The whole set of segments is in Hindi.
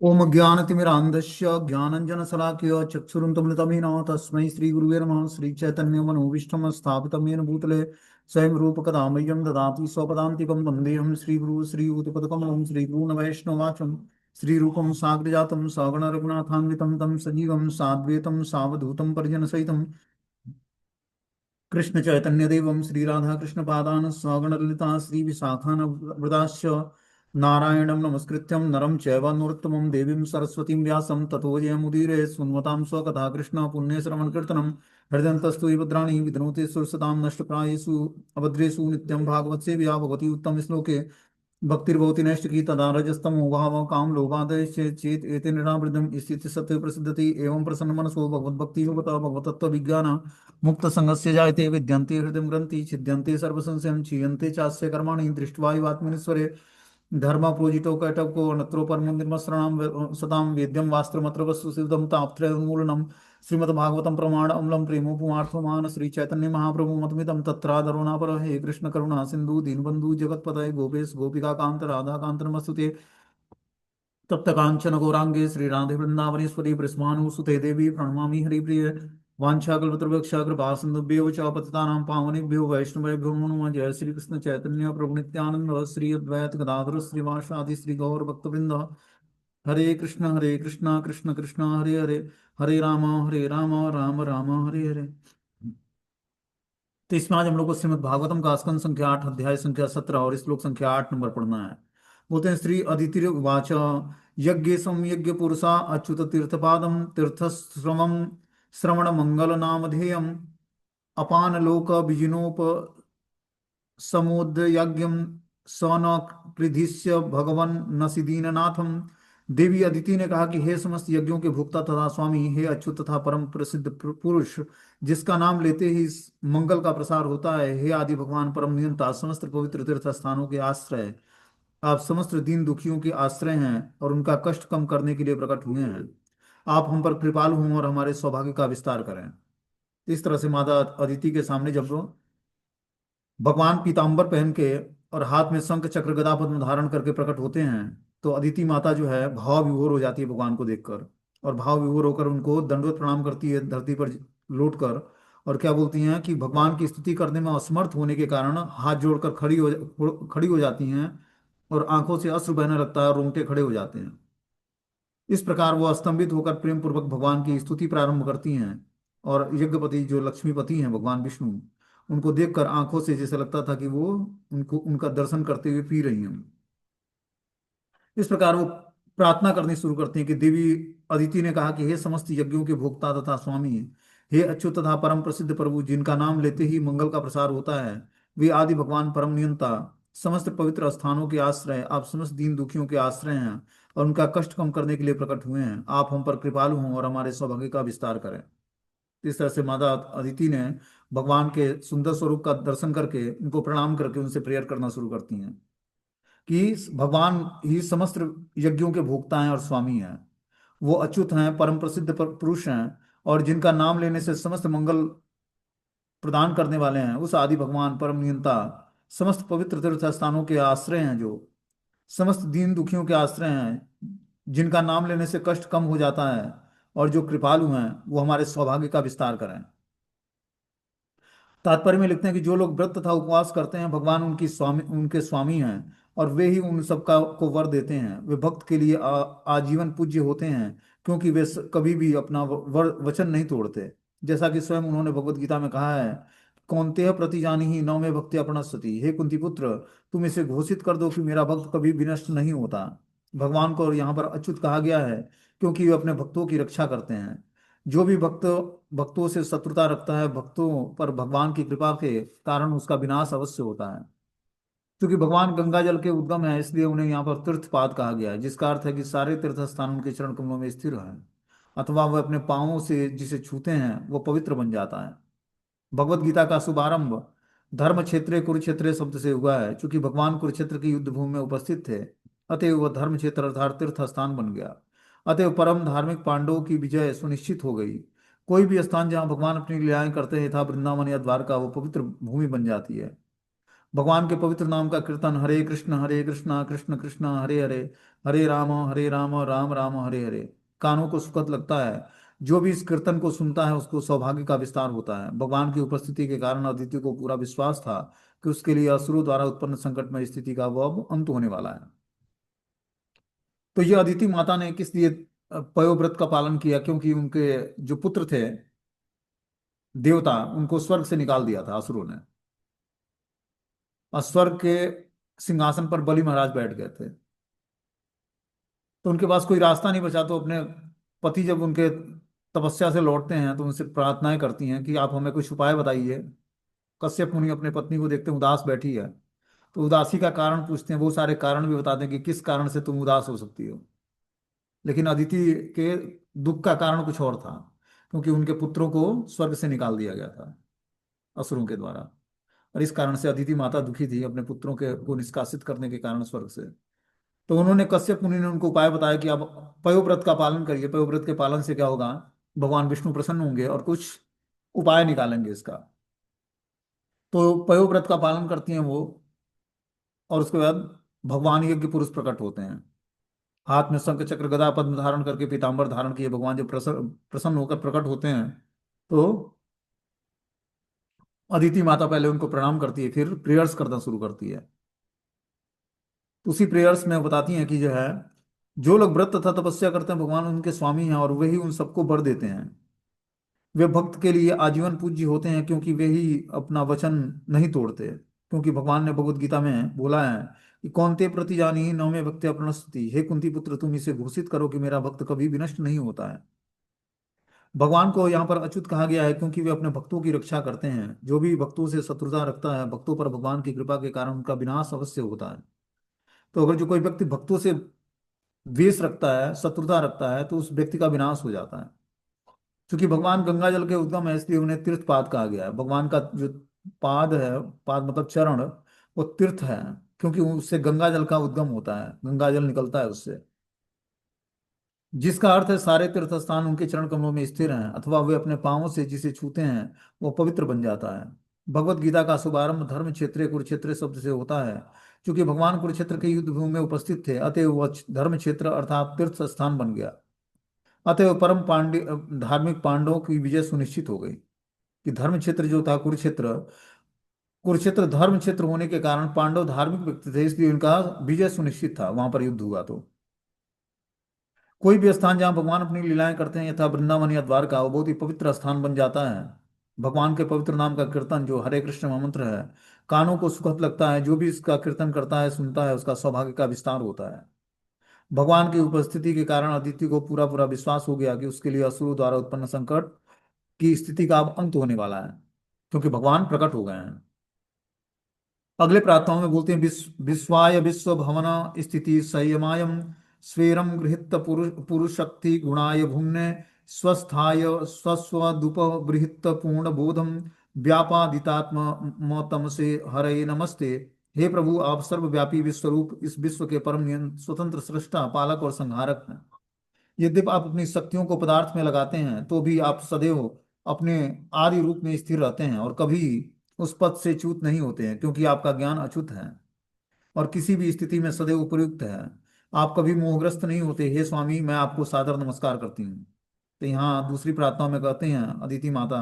ओम ज्ञानतिमिरान्धस्य ज्ञानञ्जनशलाकया चक्षुरुन्मिलितमेन तस्मै श्रीगुरुवे नमः। श्रीचैतन्यमनोभीष्टं स्थापितं येन भूतले स्वयं रूपकदा मह्यं ददाति स्वपदान्तिकं वन्देऽहं श्रीगुरुः श्रीयुतपदकमलं श्रीगुरून् वैष्णवाचं श्रीरूपं साग्रजातं सगणरघुनाथान्वितं तं सजीवं साद्वैतं सावधूतं परिजनसहितं कृष्ण चैतन्य देवं श्री राधा कृष्ण पादान सगण ललिता श्री विशाखान्वृताश्च नारायणं नमस्कृत्यं नरं चैव नरोत्तमं देवीं सरस्वतीं व्यासं ततो जयमुदीरये सुन्वतां स्वकथा कृष्ण पुण्यश्रवण कीर्तनं हृदयन्तस्तु भद्राणि विधनोति सुरसतां नष्टप्रायेषु अभद्रेषु नित्यं भागवत सेव्या भगवती उत्तम श्लोके भक्तिर्भवति नैष्टिकी तदा रजस्तमो भाव काम लोभादय चेत एते निरावृतम स्थिति सत्य प्रसिद्धति एवं प्रसन्न मनसो भगवद्भक्ति योगता भगवतत्व विज्ञान मुक्त संगस्य जायते विद्यन्ते हृदय ग्रंथि छिद्यन्ते सर्वसंशयं क्षीयन्ते चास्य कर्माणि दृष्ट्वा आत्मनिश्वरे धर्म प्रोजितो कैटको नत्रो परम निर्मस्रणाम सताम वेद्यम वास्त्रमत्र वस्तु सिद्धम तापत्रयोन्मूलनम श्रीमद्भागवतम प्रमाण अम्लम प्रेमोपमार्थमान श्री चैतन्य महाप्रभु मतमिदम तत्रादरुणापर हे कृष्ण करुणा सिंधु दीनबंधु जगतपतये गोपेश गोपिका कांत राधा कांत नमस्तुते तप्त कांचन गौरांगे श्री राधे वृंदावनेश्वरी वृष्मानुसुते देवी प्रणमामि हरिप्रिय वाञ्छाकल्पतरुभ्यश्च कृपा सिन्धुभ्यो च पतितानां पावनेभ्यो वैष्णवेभ्यो नमो नमः। जय श्री कृष्ण चैतन्य प्रभु नित्यानंद श्री अद्वैत गदाधर श्रीवासादि श्री गौर भक्तवृंद। हरे कृष्ण कृष्ण कृष्ण हरे हरे, हरे राम राम राम हरे हरे। तो इसमें आज हम लोग को श्रीमद् भागवतम का स्कंद संख्या 8 अध्याय संख्या 17 और श्लोक संख्या 8 नंबर पढ़ना है। बोलते हैं श्री अदितिर उवाच यज्ञ संयज्ञ पुरुषा अच्युत तीर्थपादम तीर्थश्रवम श्रवण मंगल नामधेयम अपान लोक विजिनोप समुद्यज्ञम स न कृधिस्य भगवन नसि दीननाथम। देवी अदिति ने कहा कि हे समस्त यज्ञों के भोक्ता तथा स्वामी, हे अच्युत तथा परम प्रसिद्ध पुरुष जिसका नाम लेते ही मंगल का प्रसार होता है, हे आदि भगवान परम नियंता समस्त पवित्र तीर्थ स्थानों के आश्रय, आप समस्त दीन दुखियों के आश्रय हैं और उनका कष्ट कम करने के लिए प्रकट हुए हैं। आप हम पर कृपालु हों और हमारे सौभाग्य का विस्तार करें। इस तरह से माता अदिति के सामने जब भगवान पीताम्बर पहन के और हाथ में शंख चक्र गदा पद्म धारण करके प्रकट होते हैं, तो अदिति माता जो है भाव विभोर हो जाती है भगवान को देखकर, और भाव विभोर होकर उनको दंडवत प्रणाम करती है धरती पर लौट कर। और क्या बोलती हैं कि भगवान की स्तुति करने में असमर्थ होने के कारण हाथ जोड़कर खड़ी हो जाती हैं और आंखों से अश्रु बहने लगता है और रोंगटे खड़े हो जाते हैं। इस प्रकार वो अस्तंभित होकर प्रेम पूर्वक भगवान की स्तुति प्रारंभ करती हैं। और यज्ञपति जो लक्ष्मीपति हैं भगवान विष्णु, उनको देखकर आंखों से जैसे लगता था कि वो उनको उनका दर्शन करते हुए पी रही हैं। इस प्रकार वो प्रार्थना करनी शुरू करती हैं कि देवी अदिति ने कहा कि हे समस्त यज्ञों के भोक्ता तथा स्वामी, हे अच्युत तथा परम प्रसिद्ध प्रभु जिनका नाम लेते ही मंगल का प्रसार होता है, वे आदि भगवान परम नियंता समस्त पवित्र स्थानों के आश्रय, आप समस्त दीन दुखियों के आश्रय हैं और उनका कष्ट कम करने के लिए प्रकट हुए हैं। आप हम पर कृपालु हों और हमारे सौभाग्य का विस्तार करें। इस तरह से माता अदिति ने भगवान के सुंदर स्वरूप का दर्शन करके उनको प्रणाम करके उनसे प्रेयर करना शुरू करती हैं कि भगवान ही समस्त यज्ञों के भोक्ता हैं और स्वामी हैं। वो अच्युत हैं, परम प्रसिद्ध पुरुष हैं और जिनका नाम लेने से समस्त मंगल प्रदान करने वाले हैं। उस आदि भगवान परम नियंता समस्त पवित्र तीर्थ स्थानों के आश्रय हैं, जो समस्त दीन दुखियों के आश्रय हैं, जिनका नाम लेने से कष्ट कम हो जाता है और जो कृपालु हैं वो हमारे सौभाग्य का विस्तार करें। तात्पर्य में लिखते हैं कि जो लोग व्रत तथा उपवास करते हैं, भगवान उनके स्वामी हैं और वे ही उन सबका को वर देते हैं। वे भक्त के लिए आजीवन पूज्य होते हैं, क्योंकि वे कभी भी अपना वचन नहीं तोड़ते। जैसा कि स्वयं उन्होंने भगवत गीता में कहा है, कौन्तेय प्रतिजानीहि न मे भक्ति अपनश्यति। हे कुंती पुत्र, तुम इसे घोषित कर दो कि मेरा भक्त कभी विनष्ट नहीं होता। भगवान को यहाँ पर अच्युत कहा गया है क्योंकि वे अपने भक्तों की रक्षा करते हैं। जो भी भक्तों से शत्रुता रखता है, भक्तों पर भगवान की कृपा के कारण उसका विनाश अवश्य होता है। क्योंकि भगवान गंगा जल के उद्गम है, इसलिए उन्हें यहाँ पर तीर्थपाद कहा गया है, जिसका अर्थ है कि सारे तीर्थ स्थान उनके चरण कमलों में स्थिर है, अथवा वह अपने पांवों से जिसे छूते हैं वो पवित्र बन जाता है। भगवत गीता का शुभारंभ धर्म क्षेत्रे कुरुक्षेत्रे शब्द से हुआ है। चूंकि भगवान कुरुक्षेत्र की युद्ध भूमि में उपस्थित थे, अतएव वह धर्म क्षेत्र अर्थात तीर्थ स्थान बन गया। अतएव परम धार्मिक पांडवों की विजय सुनिश्चित हो गई। कोई भी स्थान जहाँ भगवान अपनी लीलाएं करते हैं, था वृंदावन या द्वारका, वो पवित्र भूमि बन जाती है। भगवान के पवित्र नाम का कीर्तन, हरे कृष्णा कृष्ण कृष्ण हरे हरे, हरे राम राम राम हरे हरे, कानों को सुखद लगता है। जो भी इस कीर्तन को सुनता है उसको सौभाग्य का विस्तार होता है। भगवान की उपस्थिति के कारण अदिति को पूरा विश्वास था कि उसके लिए असुरों द्वारा उत्पन्न संकटमय स्थिति का वो अब अंत होने वाला है। तो ये अदिति माता ने किस लिए पयोव्रत का पालन किया? क्योंकि उनके जो पुत्र थे देवता, उनको स्वर्ग से निकाल दिया था असुरों ने, और स्वर्ग के सिंहासन पर बलि महाराज बैठ गए थे। तो उनके पास कोई रास्ता नहीं बचा, तो अपने पति जब उनके तपस्या से लौटते हैं तो उनसे प्रार्थनाएं करती हैं कि आप हमें कुछ उपाय बताइए। कश्यप मुनि अपने पत्नी को देखते हैं उदास बैठी है, तो उदासी का कारण पूछते हैं। वो सारे कारण भी बताते हैं कि किस कारण से तुम उदास हो सकती हो। लेकिन अदिति के दुख का कारण कुछ और था, क्योंकि उनके पुत्रों को स्वर्ग से निकाल दिया गया था असुरों के द्वारा। और इस कारण से अदिति माता दुखी थी अपने पुत्रों के को निष्कासित करने के कारण स्वर्ग से। तो उन्होंने, कश्यप मुनि ने उनको उपाय बताया कि आप पयोव्रत का पालन करिए। पयोव्रत के पालन से क्या होगा, भगवान विष्णु प्रसन्न होंगे और कुछ उपाय निकालेंगे इसका। तो पयोव्रत का पालन करती हैं वो, और उसके बाद भगवान यज्ञ पुरुष प्रकट होते हैं। हाथ में शंख चक्र गदा पद्म धारण करके, पीतांबर धारण किए भगवान जब प्रसन्न प्रसन्न होकर प्रकट होते हैं, तो अदिति माता पहले उनको प्रणाम करती है, फिर प्रेयर्स करना शुरू करती है। तो उसी प्रेयर्स में बताती हैं कि जो है, जो लोग व्रत तथा तपस्या करते हैं भगवान उनके स्वामी हैं, और वही उन सबको वर देते हैं। वे भक्त के लिए आजीवन पूज्य होते हैं, क्योंकि वे ही अपना वचन नहीं तोड़ते। क्योंकि भगवान ने भगवत गीता में बोला है कि कौन्ते प्रति जानी नौमे भक्त्या प्रणश्यति, हे कुंती पुत्र तुम इसे घोषित करो कि मेरा भक्त कभी विनष्ट नहीं होता है। भगवान को यहाँ पर अच्युत कहा गया है, क्योंकि वे अपने भक्तों की रक्षा करते हैं। जो भी भक्तों से शत्रुता रखता है, भक्तों पर भगवान की कृपा के कारण उनका विनाश अवश्य होता है। तो अगर जो कोई व्यक्ति भक्तों से द्वेष रखता है, शत्रुता रखता है, तो उस व्यक्ति का विनाश हो जाता है। क्योंकि भगवान गंगा जल के उद्गम है, इसलिए उन्हें तीर्थ पाद कहा गया है। भगवान का जो पाद है, पाद मतलब चरण, वो तीर्थ है, क्योंकि उससे गंगा जल का उद्गम होता है, गंगा जल निकलता है उससे। जिसका अर्थ है सारे तीर्थ स्थान उनके चरण कमलों में स्थिर हैं, अथवा वे अपने पांवों से जिसे छूते हैं वो पवित्र बन जाता है। भगवत गीता का शुभारंभ धर्म क्षेत्रे कुरुक्षेत्र शब्द से होता है। क्योंकि भगवान कुरुक्षेत्र के युद्ध भूमि में उपस्थित थे, अतएव वह धर्म क्षेत्र अर्थात तीर्थ स्थान बन गया। अतएव परम पांडे धार्मिक पांडवों की विजय सुनिश्चित हो गई। कि धर्म क्षेत्र जो था कुरुक्षेत्र, कुरुक्षेत्र धर्म क्षेत्र होने के कारण पांडव धार्मिक व्यक्ति थे, इसलिए उनका विजय सुनिश्चित था वहां पर युद्ध हुआ। तो कोई भी स्थान जहाँ भगवान अपनी लीलाएं करते हैं, यथा वृंदावन या द्वारका, वो बहुत ही पवित्र स्थान बन जाता है। भगवान के पवित्र नाम का कीर्तन जो हरे कृष्ण महामंत्र है, कानों को सुखद लगता है। जो भी इसका कीर्तन करता है, सुनता है, उसका सौभाग्य का विस्तार होता है। भगवान की उपस्थिति के कारण अदिति को पूरा पूरा विश्वास हो गया कि उसके लिए असुरों द्वारा उत्पन्न संकट की स्थिति का अब अंत होने वाला है, क्योंकि भगवान प्रकट हो गए हैं। अगले प्रार्थनाओं में बोलते हैं, विश्वाय विश्व भवन स्थिति संयमायम स्वेरम गृहीत पुरुषक्ति गुणाय भुम्ने स्वस्थाय स्वस्वदुपबृहित पूर्ण बोधम व्यापादितात्म मौतम से हरे नमस्ते। हे प्रभु, आप सर्वव्यापी विश्वरूप, इस विश्व के परम स्वतंत्र सृष्टा, पालक और संहारक हैं। यद्यपि आप अपनी शक्तियों को पदार्थ में लगाते हैं, तो भी आप सदैव अपने आदि रूप में स्थिर रहते हैं और कभी उस पद से च्युत नहीं होते हैं, क्योंकि आपका ज्ञान अच्युत है और किसी भी स्थिति में सदैव उपयुक्त है। आप कभी मोहग्रस्त नहीं होते। हे स्वामी, मैं आपको सादर नमस्कार करती हूँ। तो यहाँ दूसरी प्रार्थना में कहते हैं अदिति माता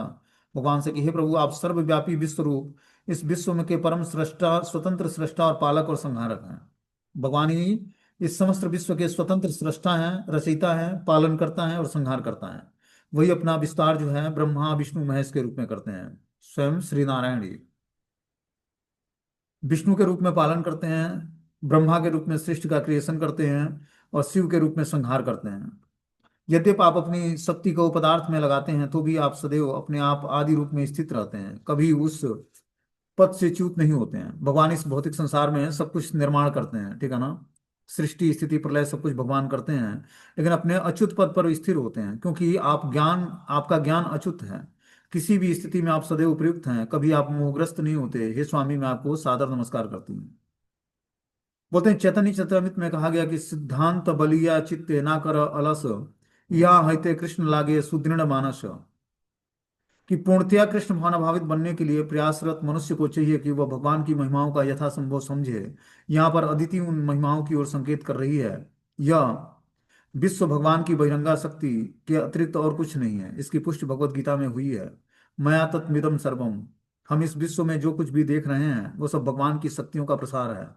भगवान से कि हे प्रभु, आप सर्वव्यापी विश्व रूप, इस विश्व में के परम सृष्टा, स्वतंत्र सृष्टा और पालक और संहारक हैं। भगवान ही इस समस्त विश्व के स्वतंत्र सृष्टा हैं, रचयिता हैं, पालन करता है और संहार करता है। वही अपना विस्तार जो है ब्रह्मा विष्णु महेश के रूप में करते हैं। स्वयं श्री नारायण जी विष्णु के रूप में पालन करते हैं, ब्रह्मा के रूप में सृष्टि का क्रिएशन करते हैं, और शिव के रूप में संहार करते हैं। यद्यपि आप अपनी शक्ति को पदार्थ में लगाते हैं, तो भी आप सदैव अपने आप आदि रूप में स्थित रहते हैं, कभी उस पद से च्युत नहीं होते हैं। भगवान इस भौतिक संसार में सब कुछ निर्माण करते हैं, ठीक है ना। सृष्टि स्थिति प्रलय सब कुछ भगवान करते हैं, लेकिन अपने अच्युत पद पर स्थिर होते हैं, क्योंकि आपका ज्ञान अच्युत है। किसी भी स्थिति में आप सदैव उपयुक्त हैं, कभी आप मोहग्रस्त नहीं होते। हे स्वामी, मैं आपको सादर नमस्कार करती हूँ। बोलते हैं चैतन्य चरितमृत में कहा गया कि सिद्धांत बलिया चित्ते ना कर अलस, या हईते कृष्ण लागे सुदृढ़ मानस। कि पूर्णतया कृष्ण भावनाभावित बनने के लिए प्रयासरत मनुष्य को चाहिए कि वह भगवान की महिमाओं का यथासंभव समझे। यहाँ पर अदिति उन महिमाओं की ओर संकेत कर रही है। यह विश्व भगवान की बहिरंगा शक्ति के अतिरिक्त और कुछ नहीं है। इसकी पुष्टि भगवत गीता में हुई है। मया तत्मिदं सर्वम। हम इस विश्व में जो कुछ भी देख रहे हैं वो सब भगवान की शक्तियों का प्रसार है।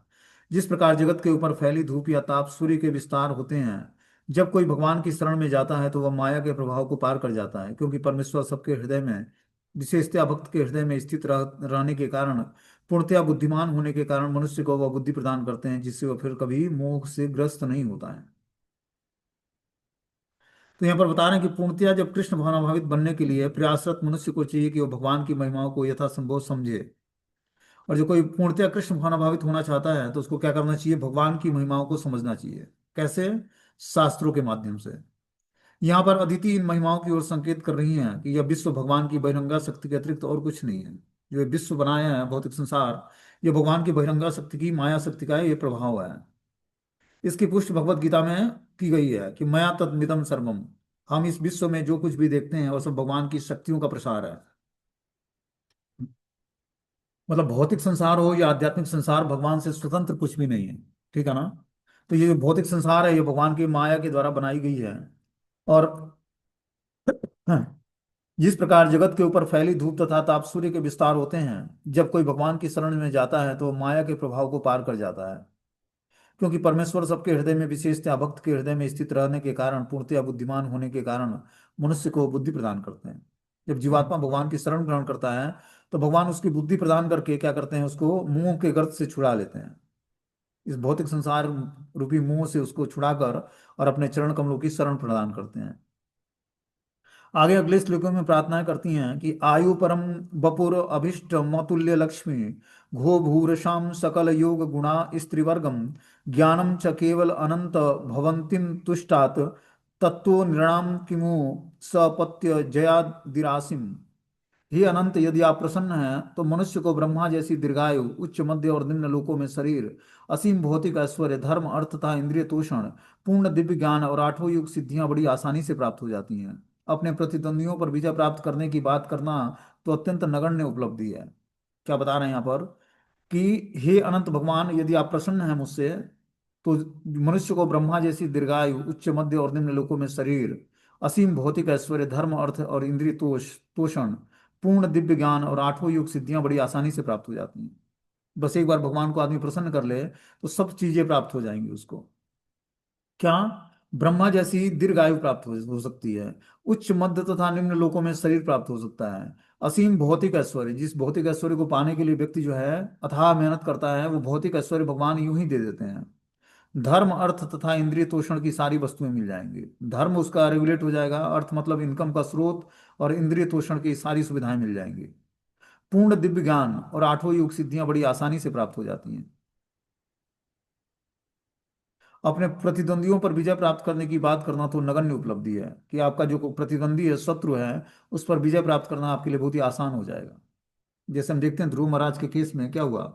जिस प्रकार जगत के ऊपर फैली धूप या ताप सूर्य के विस्तार होते हैं, जब कोई भगवान की शरण में जाता है तो वह माया के प्रभाव को पार कर जाता है, क्योंकि परमेश्वर सबके हृदय में, विशेषतया भक्त के हृदय में स्थित रहने के कारण, पूर्णतया बुद्धिमान होने के कारण मनुष्य को वह बुद्धि प्रदान करते हैं जिससे वह फिर कभी मोह से ग्रस्त नहीं होता है। तो यहाँ पर बता रहे हैं कि पूर्णतया जब कृष्ण भावनाभावित बनने के लिए प्रयासरत मनुष्य को चाहिए कि वह भगवान की महिमाओं को यथासंभव समझे। और जो कोई पूर्णतया कृष्ण भावनाभावित होना चाहता है तो उसको क्या करना चाहिए? भगवान की महिमाओं को समझना चाहिए। कैसे? शास्त्रों के माध्यम से। यहाँ पर अदिति इन महिमाओं की ओर संकेत कर रही हैं कि यह विश्व भगवान की बहिरंगा शक्ति के अतिरिक्त और कुछ नहीं है। जो ये विश्व बनाया है, भौतिक संसार, ये भगवान की बहिरंगा शक्ति की, माया शक्ति का ये प्रभाव है। इसकी पुष्टि भगवत गीता में की गई है कि मया तद्मिदं सर्वम। हम इस विश्व में जो कुछ भी देखते हैं वह सब भगवान की शक्तियों का प्रसार है। मतलब भौतिक संसार हो या आध्यात्मिक संसार, भगवान से स्वतंत्र कुछ भी नहीं है। ठीक है ना? तो ये जो भौतिक संसार है ये भगवान की माया के द्वारा बनाई गई है। और हाँ, जिस प्रकार जगत के ऊपर फैली धूप तथा ताप सूर्य के विस्तार होते हैं, जब कोई भगवान की शरण में जाता है तो माया के प्रभाव को पार कर जाता है, क्योंकि परमेश्वर सबके हृदय में, विशेषतया भक्त के हृदय में स्थित रहने के कारण, पूर्णतया बुद्धिमान होने के कारण मनुष्य को बुद्धि प्रदान करते हैं। जब जीवात्मा भगवान की शरण ग्रहण करता है तो भगवान उसकी बुद्धि प्रदान करके क्या करते हैं? उसको मुंह के गर्त से छुड़ा लेते हैं। इस भौतिक संसार रूपी मुंह से उसको छुड़ाकर और अपने चरण कमलों की शरण प्रदान करते हैं। आगे अगले श्लोकों में प्रार्थनाएं करती हैं कि आयु परम बपुर अभिष्ट मौतुल्य लक्ष्मी घो भूरशाम सकल योग गुणा स्त्रीवर्गम ज्ञानम च केवल अनंत भवंतिम तुष्टात तत्व नृणाम किमु सपत्य जयादिरासिम। हे अनंत, यदि आप प्रसन्न हैं तो मनुष्य को ब्रह्मा जैसी दीर्घायु, उच्च मध्य और निम्न लोकों में शरीर, असीम भौतिक ऐश्वर्य, धर्म अर्थ तथा इंद्रिय तोषण, पूर्ण दिव्य ज्ञान और आठों युग सिद्धियां बड़ी आसानी से प्राप्त हो जाती हैं। अपने प्रतिद्वंदियों पर विजय प्राप्त करने की बात करना तो अत्यंत नगण्य उपलब्धि है। क्या बता रहे हैं यहाँ पर? कि हे अनंत भगवान, यदि आप प्रसन्न हैं मुझसे तो मनुष्य को ब्रह्मा जैसी दीर्घायु, उच्च मध्य और निम्न लोकों में शरीर, असीम भौतिक ऐश्वर्य, धर्म अर्थ और इंद्रिय तोषण, पूर्ण दिव्य ज्ञान और आठों युग सिद्धियां बड़ी आसानी से प्राप्त हो जाती हैं। बस एक बार भगवान को आदमी प्रसन्न कर ले तो सब चीजें प्राप्त हो जाएंगी उसको। क्या? ब्रह्मा जैसी दीर्घायु प्राप्त हो सकती है, उच्च मध्य तथा निम्न लोकों में शरीर प्राप्त हो सकता है, असीम भौतिक ऐश्वर्य, जिस भौतिक ऐश्वर्य को पाने के लिए व्यक्ति जो है अथाह मेहनत करता है, वो भौतिक ऐश्वर्य भगवान यूं ही दे देते हैं। धर्म अर्थ तथा इंद्रिय तोषण की सारी वस्तुएं मिल जाएंगी। धर्म उसका रेगुलेट हो जाएगा, अर्थ मतलब इनकम का स्रोत, और इंद्रिय तोषण की सारी सुविधाएं मिल जाएंगी। पूर्ण दिव्य ज्ञान और आठों युग सिद्धियां बड़ी आसानी से प्राप्त हो जाती हैं। अपने प्रतिद्वंदियों पर विजय प्राप्त करने की बात करना तो नगण्य उपलब्धि है कि आपका जो प्रतिद्वंदी है, शत्रु है, उस पर विजय प्राप्त करना आपके लिए बहुत ही आसान हो जाएगा। जैसे हम देखते हैं ध्रुव महाराज के केस में क्या हुआ।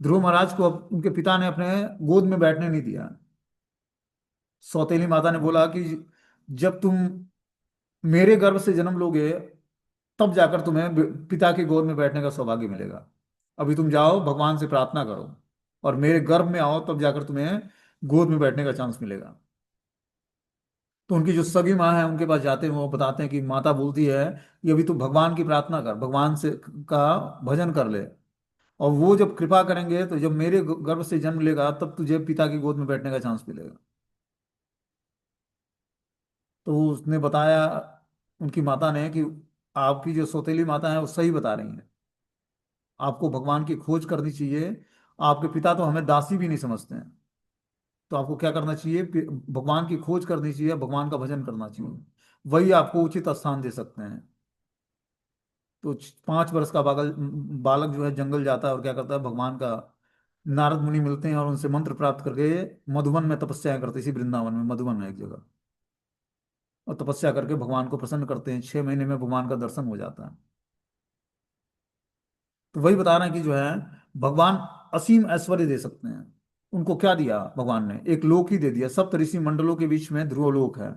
ध्रुव महाराज को उनके पिता ने अपने गोद में बैठने नहीं दिया। सौतेली माता ने बोला कि जब तुम मेरे गर्भ से जन्म लोगे तब जाकर तुम्हें पिता की गोद में बैठने का सौभाग्य मिलेगा। अभी तुम जाओ भगवान से प्रार्थना करो और मेरे गर्भ में आओ, तब जाकर तुम्हें गोद में बैठने का चांस मिलेगा। तो उनकी जो सगी माँ है उनके पास जाते हैं, वो बताते हैं कि माता बोलती है कि अभी तू भगवान की प्रार्थना कर, भगवान से का भजन कर ले, और वो जब कृपा करेंगे तो जब मेरे गर्भ से जन्म लेगा तब तुझे पिता की गोद में बैठने का चांस मिलेगा। तो उसने बताया, उनकी माता ने, कि आपकी जो सौतेली माता है वो सही बता रही है, आपको भगवान की खोज करनी चाहिए। आपके पिता तो हमें दासी भी नहीं समझते हैं, तो आपको क्या करना चाहिए? भगवान की खोज करनी चाहिए, भगवान का भजन करना चाहिए, वही आपको उचित स्थान दे सकते हैं। तो 5 वर्ष का बालक जो है जंगल जाता है और क्या करता है, भगवान का, नारद मुनि मिलते हैं और उनसे मंत्र प्राप्त करके मधुवन में तपस्या करते, इसी वृंदावन में मधुवन है एक जगह, और तपस्या करके भगवान को प्रसन्न करते हैं। 6 महीने में भगवान का दर्शन हो जाता है। तो वही बता रहे हैं कि जो है भगवान असीम ऐश्वर्य दे सकते हैं। उनको क्या दिया भगवान ने? एक लोक ही दे दिया। सप्त ऋषि मंडलों के बीच में ध्रुव लोक है,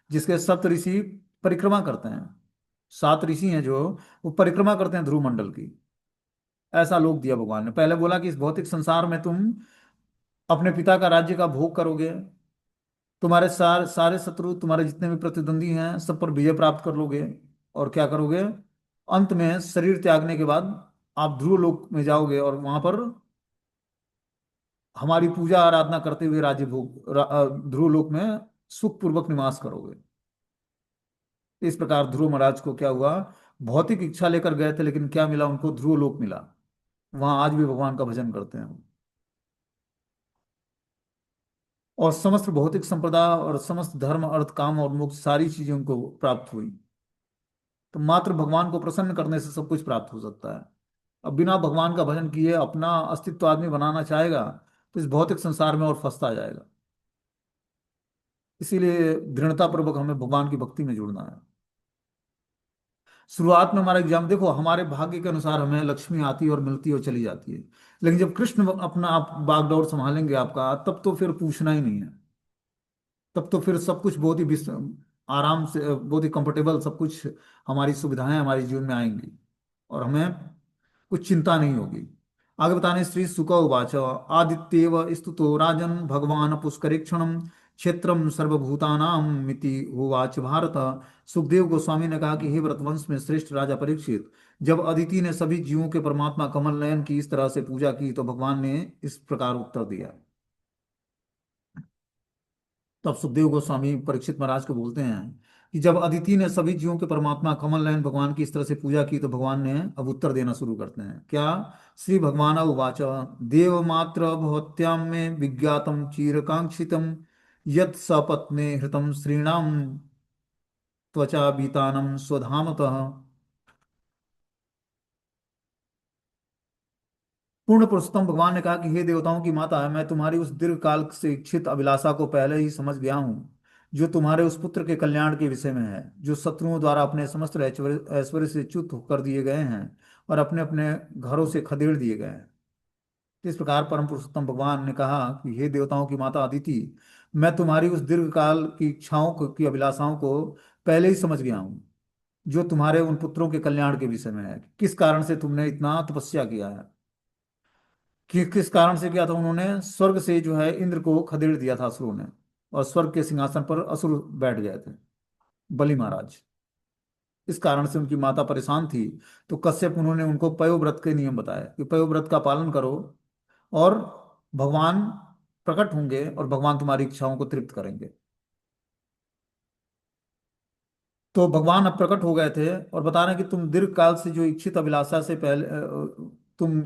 जिसके सप्त ऋषि परिक्रमा करते हैं। 7 ऋषि हैं जो वो परिक्रमा करते हैं ध्रुव मंडल की। ऐसा लोक दिया भगवान ने। पहले बोला कि इस भौतिक संसार में तुम अपने पिता का राज्य का भोग करोगे, तुम्हारे सारे शत्रु, तुम्हारे जितने भी प्रतिद्वंदी हैं, सब पर विजय प्राप्त कर लोगे। और क्या करोगे? अंत में शरीर त्यागने के बाद आप ध्रुव लोक में जाओगे और वहां पर हमारी पूजा आराधना करते हुए राज्य भोग ध्रुव लोक में सुखपूर्वक निवास करोगे। इस प्रकार ध्रुव महाराज को क्या हुआ? भौतिक इच्छा लेकर गए थे, लेकिन क्या मिला उनको? ध्रुव लोक मिला। वहां आज भी भगवान का भजन करते हैं। और समस्त भौतिक संपदा और समस्त धर्म अर्थ काम और मोक्ष सारी चीजें उनको प्राप्त हुई। तो मात्र भगवान को प्रसन्न करने से सब कुछ प्राप्त हो सकता है। अब बिना भगवान का भजन किए अपना अस्तित्व आदमी बनाना चाहेगा तो इस भौतिक संसार में और फंसता जाएगा। इसीलिए दृढ़ता पूर्वक हमें भगवान की भक्ति में जुड़ना है। शुरुआत में हमारा एग्जाम देखो, हमारे भाग्य के अनुसार हमें लक्ष्मी आती है और मिलती है और चली जाती है। लेकिन जब कृष्ण अपना आप बागडोर संभालेंगे आपका, तब तो फिर पूछना ही नहीं है। तब तो फिर सब कुछ बहुत ही आराम से, बहुत ही कंफर्टेबल सब कुछ, हमारी सुविधाएं हमारे जीवन में आएंगी और हमें कुछ चिंता नहीं होगी। आगे बताने श्री सुक उवाच आदित्येव स्तुतो राजन भगवान पुष्करीक्षणम क्षेत्रम सर्वभूतानां मिति उवाच भारत। सुखदेव गोस्वामी ने कहा कि हे व्रतवंश में श्रेष्ठ राजा परीक्षित, जब अदिति ने सभी जीवों के परमात्मा कमल नयन की इस तरह से पूजा की तो भगवान ने इस प्रकार उत्तर दिया। तब सुखदेव गोस्वामी परीक्षित महाराज को बोलते हैं कि जब अदिति ने सभी जीवों के परमात्मा कमल नयन भगवान की इस तरह से पूजा की तो भगवान ने अब उत्तर देना शुरू करते हैं। क्या? श्री भगवान उवाच देव मात्र भवत्याम में विज्ञातम चिरकांक्षितम यत् सपत्ने हृतम श्रीणाम त्वचा बीतानम स्वधामतः। पूर्ण पुरुषोत्तम भगवान ने कहा कि हे देवताओं की माता, मैं तुम्हारी उस दीर्घ काल से इच्छित अभिलाषा को पहले ही समझ गया हूँ, जो तुम्हारे उस पुत्र के कल्याण के विषय में है, जो शत्रुओं द्वारा अपने समस्त ऐश्वर्य ऐश्वर्य से च्युत कर दिए गए हैं और अपने अपने घरों से खदेड़ दिए गए हैं। इस प्रकार परम पुरुषोत्तम भगवान ने कहा कि हे देवताओं की माता अदिति, मैं तुम्हारी उस दीर्घ काल की इच्छाओं की अभिलाषाओं को पहले ही समझ गया हूँ, जो तुम्हारे उन पुत्रों के कल्याण के विषय में है। किस कारण से तुमने इतना तपस्या किया है, किस कारण से किया था? उन्होंने स्वर्ग से जो है इंद्र को खदेड़ दिया था असुरों ने, और स्वर्ग के सिंहासन पर असुर बैठ गए थे, बलि महाराज। इस कारण से उनकी माता परेशान थी। तो कश्यप उन्होंने उनको पयोव्रत के नियम बताए कि पयोव्रत का पालन करो और भगवान प्रकट होंगे और भगवान तुम्हारी इच्छाओं को तृप्त करेंगे। तो भगवान अब प्रकट हो गए थे और बता रहे हैं कि तुम दीर्घ काल से जो इच्छित अभिलाषा से पहले तुम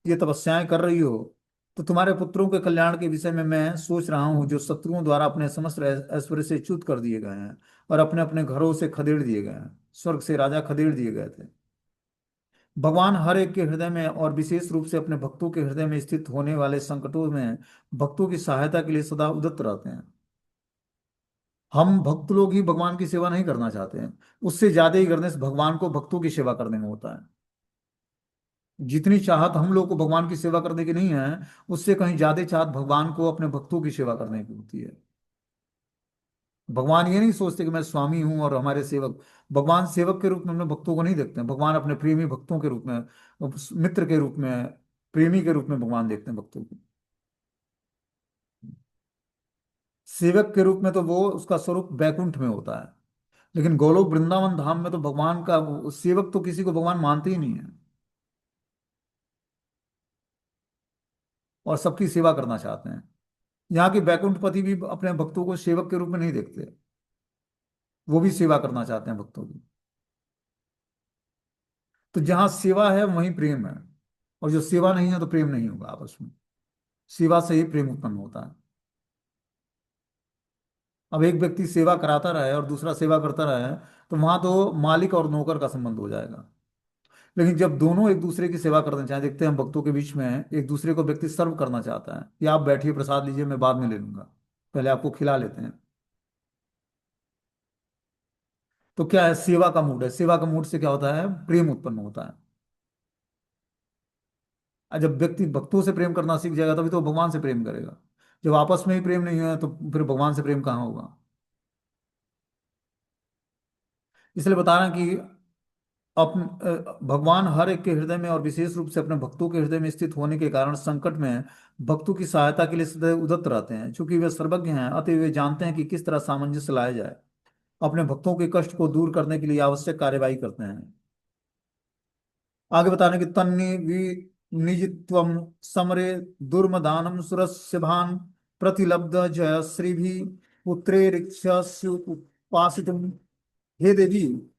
ये तपस्याएं कर रही हो, तो तुम्हारे पुत्रों के कल्याण के विषय में मैं सोच रहा हूँ, जो शत्रुओं द्वारा अपने समस्त ऐश्वर्य से च्युत कर दिए गए हैं और अपने अपने घरों से खदेड़ दिए गए हैं। स्वर्ग से राजा खदेड़ दिए गए थे। भगवान हर एक के हृदय में और विशेष रूप से अपने भक्तों के हृदय में स्थित होने वाले संकटों में भक्तों की सहायता के लिए सदा उद्यत रहते हैं। हम भक्त लोग ही भगवान की सेवा नहीं करना चाहते हैं, उससे ज्यादा ही करने से भगवान को भक्तों की सेवा करने में होता है। जितनी चाहत हम लोग को भगवान की सेवा करने की नहीं है, उससे कहीं ज्यादा चाहत भगवान को अपने भक्तों की सेवा करने की होती है। भगवान ये नहीं सोचते कि मैं स्वामी हूं और हमारे सेवक। भगवान सेवक के रूप में अपने भक्तों को नहीं देखते हैं, भगवान अपने प्रेमी भक्तों के रूप में, मित्र के रूप में, प्रेमी के रूप में भगवान देखते हैं भक्तों को। सेवक के रूप में तो वो उसका स्वरूप बैकुंठ में होता है, लेकिन गोलोक वृंदावन धाम में तो भगवान का सेवक तो किसी को भगवान मानते ही नहीं है और सबकी सेवा करना चाहते हैं। यहाँ के बैकुंठ पति भी अपने भक्तों को सेवक के रूप में नहीं देखते, वो भी सेवा करना चाहते हैं भक्तों की। तो जहाँ सेवा है वहीं प्रेम है, और जो सेवा नहीं है तो प्रेम नहीं होगा आपस में। सेवा से ही प्रेम उत्पन्न होता है। अब एक व्यक्ति सेवा कराता रहे और दूसरा सेवा करता रहे, तो वहां तो मालिक और नौकर का संबंध हो जाएगा। लेकिन जब दोनों एक दूसरे की सेवा करना चाहें, देखते हैं हम भक्तों के बीच में एक दूसरे को व्यक्ति सर्व करना चाहता है कि आप बैठिए प्रसाद लीजिए, मैं बाद में ले लूंगा, पहले आपको खिला लेते हैं। तो क्या है? सेवा का मूड है। सेवा का मूड से क्या होता है? प्रेम उत्पन्न होता है। और जब व्यक्ति भक्तों से प्रेम करना सीख जाएगा तभी तो वो भगवान से प्रेम करेगा। जब आपस में ही प्रेम नहीं है तो फिर भगवान से प्रेम कहाँ होगा? इसलिए बता रहे हैं कि भगवान हर एक के हृदय में और विशेष रूप से अपने भक्तों के हृदय में स्थित होने के कारण संकट में भक्तों की सहायता के लिए सदैव उद्यत रहते हैं। क्योंकि वे सर्वज्ञ हैं, अतः वे जानते हैं कि किस तरह सामंजस्य लाया जाए। अपने भक्तों के कष्ट को दूर करने के लिए आवश्यक कार्यवाही करते हैं। आगे बताने की तन्नि निजित्वम समरे दुर्मदानम सुरस्य भान प्रतिलब्ध जय श्री भी पुत्रे उपासितुम। हे देवी,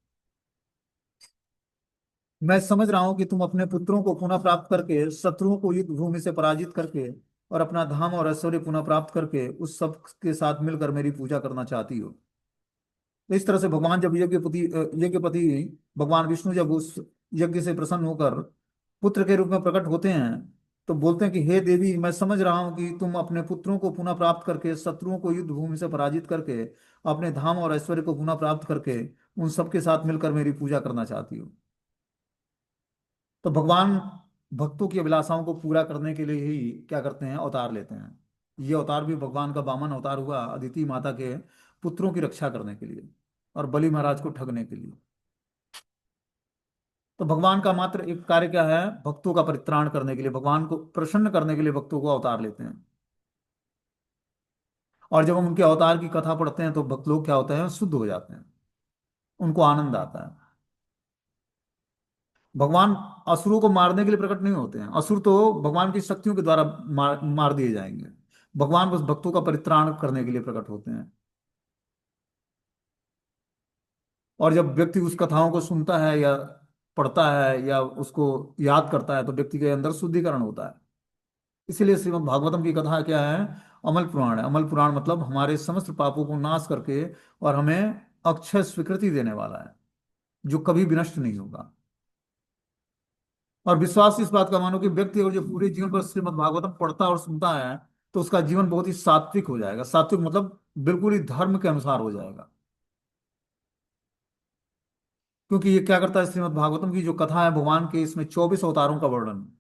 मैं समझ रहा हूं कि तुम अपने पुत्रों को पुनः प्राप्त करके, शत्रुओं को युद्ध भूमि से पराजित करके और अपना धाम और ऐश्वर्य पुनः प्राप्त करके उस सब के साथ मिलकर मेरी पूजा करना चाहती हो। तो इस तरह से भगवान जब यज्ञपति भगवान विष्णु जब उस यज्ञ से प्रसन्न होकर पुत्र के रूप में प्रकट होते हैं, तो बोलते हैं कि हे देवी, मैं समझ रहा हूं कि तुम अपने पुत्रों को पुनः प्राप्त करके, शत्रुओं को युद्ध भूमि से पराजित करके, अपने धाम और ऐश्वर्य को पुनः प्राप्त करके उन सबके साथ मिलकर मेरी पूजा करना चाहती हो। तो भगवान भक्तों की अभिलाषाओं को पूरा करने के लिए ही क्या करते हैं, अवतार लेते हैं। ये अवतार भी भगवान का वामन अवतार हुआ, अदिति माता के पुत्रों की रक्षा करने के लिए और बलि महाराज को ठगने के लिए। तो भगवान का मात्र एक कार्य क्या है, भक्तों का परित्राण करने के लिए, भगवान को प्रसन्न करने के लिए भक्तों को अवतार लेते हैं। और जब हम उनके अवतार की कथा पढ़ते हैं तो भक्त लोग क्या होते हैं, शुद्ध हो जाते हैं, उनको आनंद आता है। भगवान असुरों को मारने के लिए प्रकट नहीं होते हैं। असुर तो भगवान की शक्तियों के द्वारा मार दिए जाएंगे। भगवान बस भक्तों का परित्राण करने के लिए प्रकट होते हैं। और जब व्यक्ति उस कथाओं को सुनता है या पढ़ता है या उसको याद करता है, तो व्यक्ति के अंदर शुद्धिकरण होता है। इसीलिए श्रीमद् भागवतम की कथा क्या है, अमल पुराण है। अमल पुराण मतलब हमारे समस्त पापों को नाश करके और हमें अक्षय स्वीकृति देने वाला है, जो कभी विनष्ट नहीं होगा। और विश्वास इस बात का मानो कि व्यक्ति अगर जो पूरे जीवन पर श्रीमद् भागवतम पढ़ता और सुनता है, तो उसका जीवन बहुत ही सात्विक हो जाएगा। सात्विक मतलब बिल्कुल ही धर्म के अनुसार हो जाएगा। क्योंकि ये क्या करता है, श्रीमद् भागवतम की जो कथा है भगवान के, इसमें 24 अवतारों का वर्णन है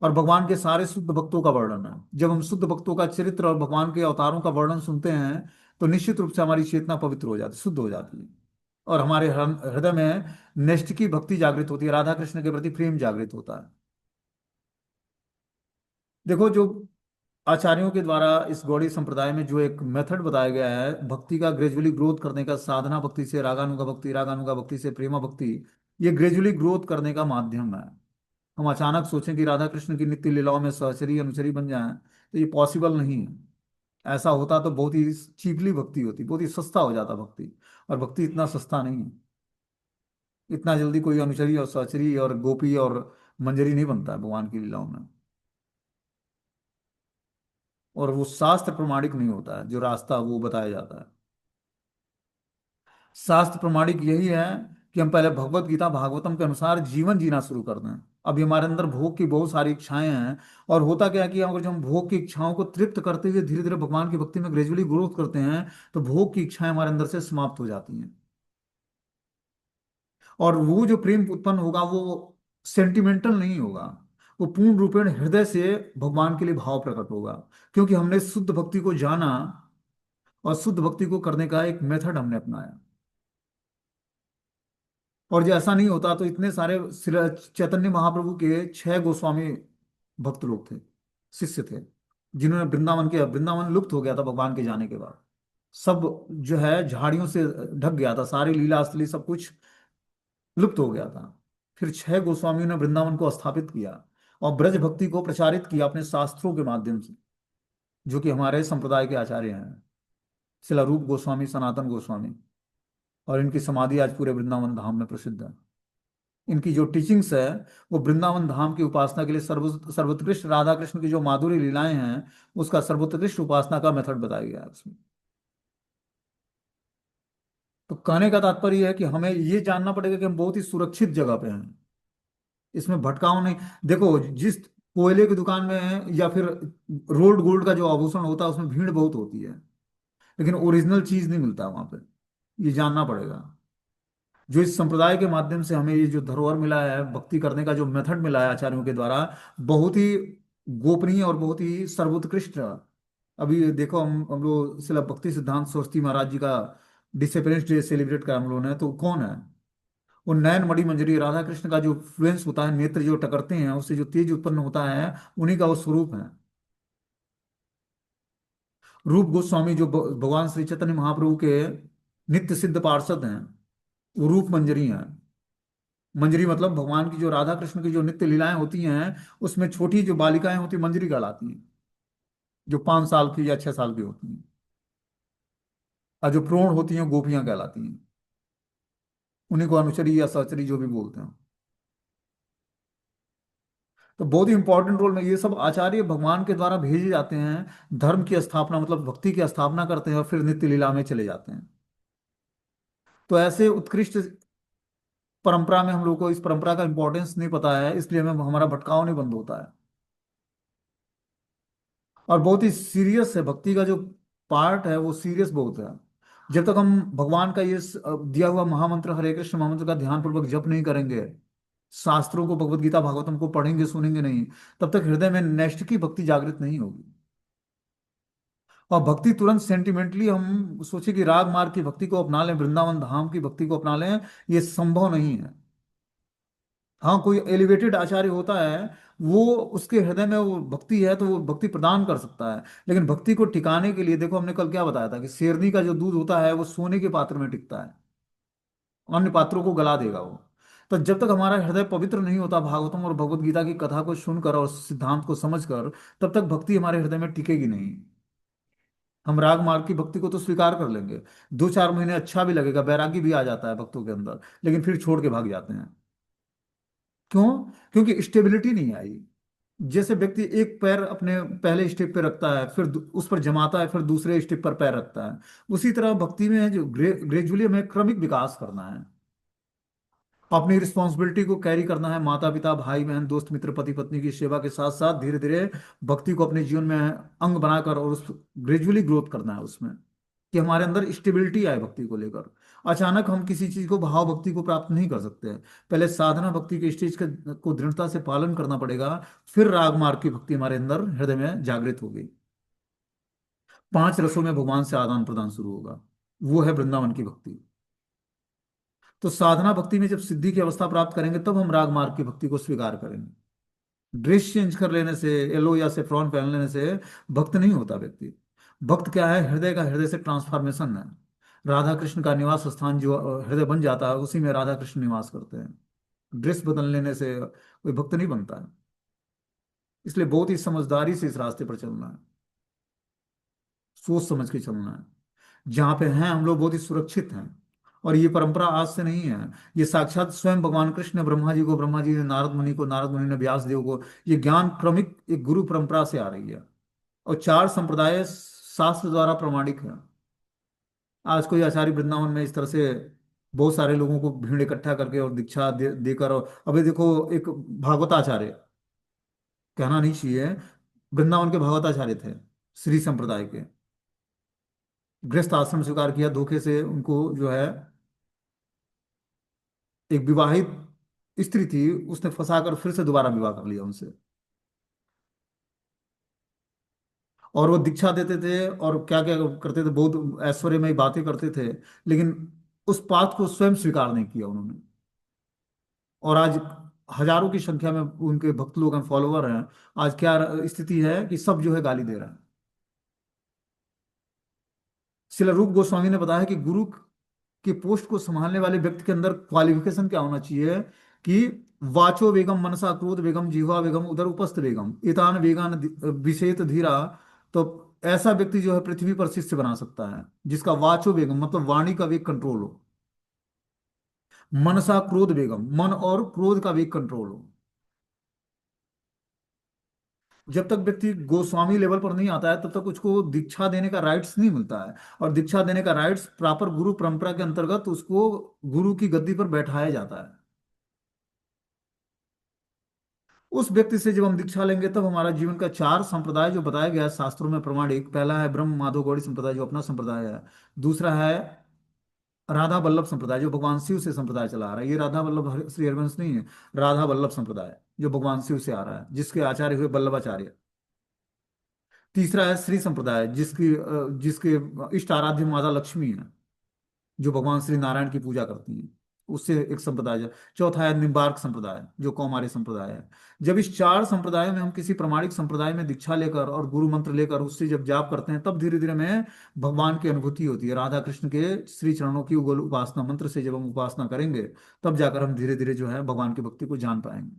और भगवान के सारे शुद्ध भक्तों का वर्णन है। जब हम शुद्ध भक्तों का चरित्र और भगवान के अवतारों का वर्णन सुनते हैं, तो निश्चित रूप से हमारी चेतना पवित्र हो जाती, शुद्ध हो जाती है। और हमारे हृदय में नैष्ठ की भक्ति जागृत होती है, राधा कृष्ण के प्रति प्रेम जागृत होता है। देखो, जो आचार्यों के द्वारा इस गौड़ी संप्रदाय में जो एक मेथड बताया गया है भक्ति का ग्रेजुअली ग्रोथ करने का, साधना भक्ति से रागानुगा भक्ति, रागानुगा भक्ति से प्रेमा भक्ति, ये ग्रेजुअली ग्रोथ करने का माध्यम है। हम अचानक सोचें कि राधा कृष्ण की नित्य लीलाओं में सहचरी अनुचरी बन जाएं, तो ये पॉसिबल नहीं है। ऐसा होता तो बहुत ही चीपली भक्ति होती, बहुत ही सस्ता हो जाता भक्ति। और भक्ति इतना सस्ता नहीं है। इतना जल्दी कोई अनुचरी और सहचरी और गोपी और मंजरी नहीं बनता है भगवान की लीलाओं में। और वो शास्त्र प्रमाणिक नहीं होता है जो रास्ता वो बताया जाता है। शास्त्र प्रमाणिक यही है कि हम पहले भगवत गीता भागवतम के अनुसार जीवन जीना शुरू कर दें। अभी हमारे अंदर भोग की बहुत सारी इच्छाएं हैं। और होता क्या है कि अगर जो हम भोग की इच्छाओं को तृप्त करते हुए धीरे धीरे भगवान की भक्ति में ग्रेजुअली ग्रोथ करते हैं, तो भोग की इच्छाएं हमारे अंदर से समाप्त हो जाती हैं। और वो जो प्रेम उत्पन्न होगा वो सेंटिमेंटल नहीं होगा, वो पूर्ण रूपेण हृदय से भगवान के लिए भाव प्रकट होगा। क्योंकि हमने शुद्ध भक्ति को जाना और शुद्ध भक्ति को करने का एक मेथड हमने अपनाया। और जो ऐसा नहीं होता तो इतने सारे चैतन्य महाप्रभु के 6 गोस्वामी भक्त लोग थे, शिष्य थे, जिन्होंने वृंदावन लुप्त हो गया था भगवान के जाने के बाद। सब जो है झाड़ियों से ढक गया था, सारी लीला स्थली सब कुछ लुप्त हो गया था। फिर 6 गोस्वामियों ने वृंदावन को स्थापित किया और ब्रज भक्ति को प्रचारित किया अपने शास्त्रों के माध्यम से, जो कि हमारे संप्रदाय के आचार्य हैं, शिला रूप गोस्वामी, सनातन गोस्वामी। और इनकी समाधि आज पूरे वृंदावन धाम में प्रसिद्ध है। इनकी जो टीचिंग्स है वो वृंदावन धाम की उपासना के लिए सर्वोत्कृष्ट, राधा कृष्ण की जो माधुरी लीलाएं हैं उसका सर्वोत्कृष्ट उपासना का मेथड बताया गया है उसमें। तो कहने का तात्पर्य यह है कि हमें ये जानना पड़ेगा कि हम बहुत ही सुरक्षित जगह पे हैं, इसमें भटकाव नहीं। देखो, जिस कोयले की दुकान में या फिर रोल्ड गोल्ड का जो आभूषण होता है उसमें भीड़ बहुत होती है, लेकिन ओरिजिनल चीज नहीं मिलता वहां पे। ये जानना पड़ेगा। जो इस संप्रदाय के माध्यम से हमें ये जो धरोहर मिला है, भक्ति करने का जो मेथड मिला है आचार्यों के द्वारा, बहुत ही गोपनीय और बहुत ही सर्वोत्कृष्ट। अभी देखो, हम लोग शिला भक्ति सिद्धांत सरस्वती महाराज जी का डिसअपेरेंस डे सेलिब्रेट करा हम लोगों ने, तो कौन है वो नयन मणि मंजरी राधा कृष्ण का जो फ्लुएंस होता है, नेत्र जो टकरते हैं उससे जो तेज उत्पन्न होता है, उन्हीं का वो स्वरूप है। रूप गोस्वामी जो भगवान श्री चैतन्य महाप्रभु के नित्य सिद्ध पार्षद हैं, वो रूप मंजरी हैं। मंजरी मतलब भगवान की जो राधा कृष्ण की जो नित्य लीलाएं होती हैं, उसमें छोटी जो बालिकाएं होती हैं मंजरी कहलाती हैं, जो 5 साल की या 6 साल की होती हैं। और जो प्रोण होती हैं गोपियां कहलाती हैं। उन्हीं को अनुचरी या सहचरी जो भी बोलते हैं। तो बहुत ही इंपॉर्टेंट रोल में ये सब आचार्य भगवान के द्वारा भेजे जाते हैं, धर्म की स्थापना मतलब भक्ति की स्थापना करते हैं और फिर नित्य लीला में चले जाते हैं। तो ऐसे उत्कृष्ट परंपरा में हम लोग को इस परंपरा का इंपॉर्टेंस नहीं पता है, इसलिए हमें हमारा भटकाव नहीं बंद होता है। और बहुत ही सीरियस है भक्ति का जो पार्ट है, वो सीरियस बहुत है। जब तक हम भगवान का ये दिया हुआ महामंत्र हरे कृष्ण महामंत्र का ध्यान पूर्वक जप नहीं करेंगे, शास्त्रों को भगवत गीता भागवतम को पढ़ेंगे सुनेंगे नहीं, तब तक हृदय में नेष्ट की भक्ति जागृत नहीं होगी। और भक्ति तुरंत सेंटिमेंटली हम सोचे कि राग मार्ग की भक्ति को अपना लें, वृंदावन धाम की भक्ति को अपना लें, ये संभव नहीं है। हाँ, कोई एलिवेटेड आचार्य होता है, वो उसके हृदय में वो भक्ति है तो वो भक्ति प्रदान कर सकता है। लेकिन भक्ति को टिकाने के लिए देखो, हमने कल क्या बताया था कि शेरनी का जो दूध होता है वो सोने के पात्र में टिकता है, अन्य पात्रों को गला देगा वो। तो जब तक हमारा हृदय पवित्र नहीं होता भागवतम और भगवत गीता की कथा को सुनकर और सिद्धांत को समझकर, तब तक भक्ति हमारे हृदय में टिकेगी नहीं। हम राग मार्ग की भक्ति को तो स्वीकार कर लेंगे, 2-4 महीने अच्छा भी लगेगा, वैरागी भी आ जाता है भक्तों के अंदर, लेकिन फिर छोड़ के भाग जाते हैं। क्यों? क्योंकि स्टेबिलिटी नहीं आई। जैसे व्यक्ति एक पैर अपने पहले स्टेप पे रखता है, फिर उस पर जमाता है, फिर दूसरे स्टेप पर पैर रखता है, उसी तरह भक्ति में है जो ग्रेजुअली हमें क्रमिक विकास करना है। अपनी रिस्पॉन्सिबिलिटी को कैरी करना है, माता पिता भाई बहन दोस्त मित्र पति पत्नी की सेवा के साथ साथ धीरे धीरे भक्ति को अपने जीवन में अंग बनाकर और उस ग्रेजुअली ग्रोथ करना है उसमें, कि हमारे अंदर स्टेबिलिटी आए भक्ति को लेकर। अचानक हम किसी चीज को भाव भक्ति को प्राप्त नहीं कर सकते हैं। पहले साधना भक्ति के स्टेज को दृढ़ता से पालन करना पड़ेगा, फिर राग मार्ग की भक्ति हमारे अंदर हृदय में जागृत होगी। 5 रसों में भगवान से आदान प्रदान शुरू होगा, वो है वृंदावन की भक्ति। तो साधना भक्ति में जब सिद्धि की अवस्था प्राप्त करेंगे तब हम राग मार्ग की भक्ति को स्वीकार करेंगे। ड्रेस चेंज कर लेने से, येलो या सेफ्रॉन पहन लेने से भक्त नहीं होता व्यक्ति। भक्त क्या है? हृदय का हृदय से ट्रांसफॉर्मेशन है। राधा कृष्ण का निवास स्थान जो हृदय बन जाता है, उसी में राधा कृष्ण निवास करते हैं। ड्रेस बदल लेने से कोई भक्त नहीं बनता है। इसलिए बहुत ही समझदारी से इस रास्ते पर चलना है, सोच समझ के चलना है। जहाँ पे हैं हम लोग बहुत ही सुरक्षित हैं। और ये परंपरा आज से नहीं है, ये साक्षात स्वयं भगवान कृष्ण ने ब्रह्मा जी को, ब्रह्मा जी ने नारद मुनि को, नारद मुनि ने व्यास देव को, ये ज्ञान क्रमिक एक गुरु परंपरा से आ रही है। और 4 संप्रदाय शास्त्र द्वारा प्रमाणिक है। आज कोई आचार्य वृंदावन में इस तरह से बहुत सारे लोगों को भीड़ इकट्ठा करके और दीक्षा देकर, और अभी देखो एक भागवताचार्य, कहना नहीं चाहिए, वृंदावन के भागवताचार्य थे, श्री संप्रदाय के, गृहस्थ आश्रम स्वीकार किया, धोखे से उनको जो है, एक विवाहित स्त्री थी, उसने फंसाकर फिर से दोबारा विवाह कर लिया उनसे। और वो दीक्षा देते थे और क्या क्या करते थे, बहुत ऐश्वर्यमय बातें करते थे, लेकिन उस बात को स्वयं स्वीकार नहीं किया उन्होंने। और आज हजारों की संख्या में उनके भक्त लोग हैं, फॉलोवर हैं। आज क्या स्थिति है कि सब जो है गाली दे रहे हैं। श्रील रूप गोस्वामी ने बताया कि गुरु की पोस्ट को संभालने वाले व्यक्ति के अंदर क्वालिफिकेशन क्या होना चाहिए, कि वाचो वेगम मनसा क्रोध वेगम जिह्वा वेगम उदर उपस्थ वेगम इतान वेगान विषेत धीरा। तो ऐसा व्यक्ति जो है पृथ्वी पर शिष्य बना सकता है, जिसका वाचो वेगम मतलब वाणी का वेग कंट्रोल हो, मनसा क्रोध वेगम मन और क्रोध का वेग कंट्रोल हो। जब तक व्यक्ति गोस्वामी लेवल पर नहीं आता है, तब तक उसको दीक्षा देने का राइट्स नहीं मिलता है। और दीक्षा देने का राइट्स प्रॉपर गुरु परंपरा के अंतर्गत उसको गुरु की गद्दी पर बैठाया जाता है। उस व्यक्ति से जब हम दीक्षा लेंगे, तब हमारा जीवन का 4 संप्रदाय जो बताया गया है शास्त्रों में प्रमाणिक, पहला है ब्रह्म माधव गौड़ी संप्रदाय जो अपना संप्रदाय है। दूसरा है राधा वल्लभ संप्रदाय जो भगवान शिव से संप्रदाय चला आ रहा है। ये राधा वल्लभ श्री हरिवंश नहीं है, राधा वल्लभ संप्रदाय जो भगवान शिव से आ रहा है, जिसके आचार्य हुए वल्लभाचार्य। तीसरा है श्री संप्रदाय जिसके इष्ट आराध्य माता लक्ष्मी है, जो भगवान श्री नारायण की पूजा करती हैं। उससे एक संप्रदाय है। चौथा है निम्बार्क संप्रदाय, जो कौमार्य संप्रदाय है। जब इस चार संप्रदायों में हम किसी प्रामाणिक संप्रदाय में दीक्षा लेकर और गुरु मंत्र लेकर उससे जब जाप करते हैं, तब धीरे धीरे हमें भगवान की अनुभूति होती है। राधा कृष्ण के श्री चरणों की उगल उपासना मंत्र से जब हम उपासना करेंगे, तब जाकर हम धीरे धीरे जो है भगवान की भक्ति को जान पाएंगे।